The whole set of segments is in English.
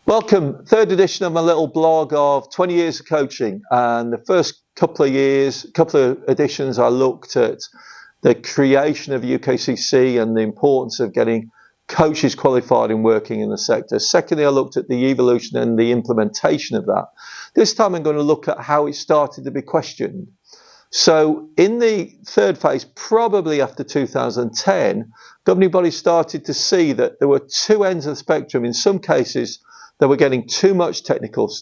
Welcome, third edition of my little blog of 20 years of coaching. And the first couple of editions, I looked at the creation of UKCC and the importance of getting coaches qualified and working in the sector. Secondly, I looked at the evolution and the implementation of that. This time I'm going to look at how it started to be questioned. So in the third phase, probably after 2010, governing bodies started to see that there were two ends of the spectrum. In some cases, they were getting too much technical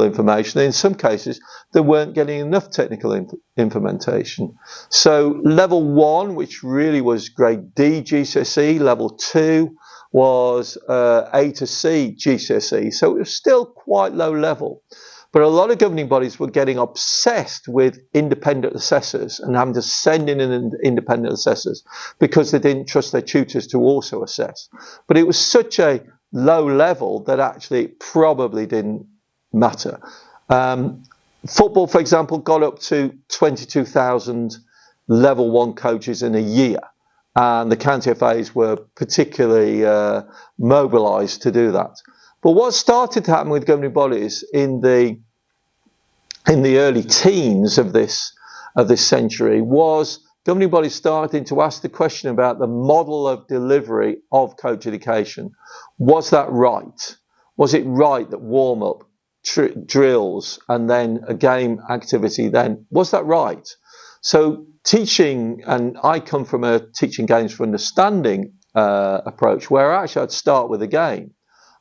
information. In some cases, they weren't getting enough technical implementation. So level 1, which really was grade D GCSE, level 2 was A to C GCSE. So it was still quite low level. But a lot of governing bodies were getting obsessed with independent assessors and having to send in independent assessors because they didn't trust their tutors to also assess. But it was such a low level that actually it probably didn't matter. Football, for example, got up to 22,000 level 1 coaches in a year. And the county FAs were particularly mobilised to do that. But what started to happen with governing bodies in the early teens of this century was governing bodies starting to ask the question about the model of delivery of coach education. Was that right? Was it right that warm-up, drills, and then a game activity then, was that right? So teaching, and I come from a teaching games for understanding approach, where actually I'd start with a game,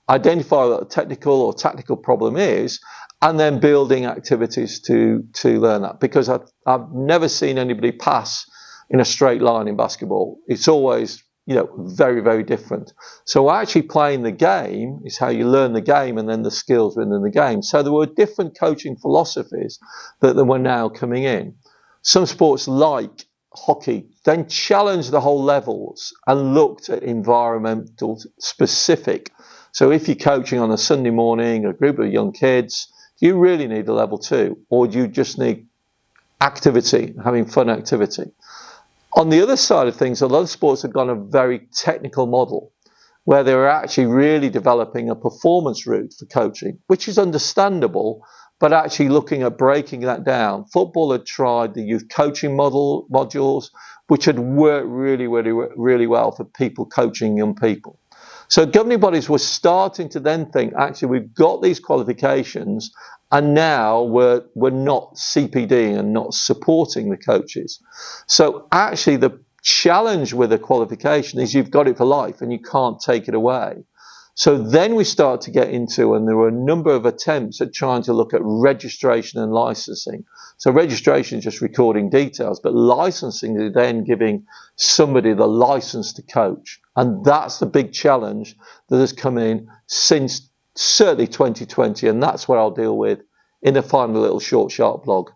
identify what a technical or tactical problem is, and then building activities to learn that. Because I've never seen anybody pass in a straight line in basketball. It's always, very, very different. So actually playing the game is how you learn the game and then the skills within the game. So there were different coaching philosophies that were now coming in. Some sports like hockey then challenged the whole levels and looked at environmental specific. So if you're coaching on a Sunday morning, a group of young kids, do you really need a level 2? Or do you just need activity, having fun activity? On the other side of things, a lot of sports have gone a very technical model where they're actually really developing a performance route for coaching, which is understandable, but actually looking at breaking that down. Football had tried the youth coaching modules, which had worked really, really, really well for people coaching young people. So governing bodies were starting to then think, actually, we've got these qualifications, and now we're not CPD and not supporting the coaches. So actually, the challenge with a qualification is you've got it for life and you can't take it away. So then we start to get into, and there were a number of attempts at trying to look at registration and licensing. So registration is just recording details, but licensing is then giving somebody the license to coach. And that's the big challenge that has come in since certainly 2020, and that's what I'll deal with in the final little short, sharp blog.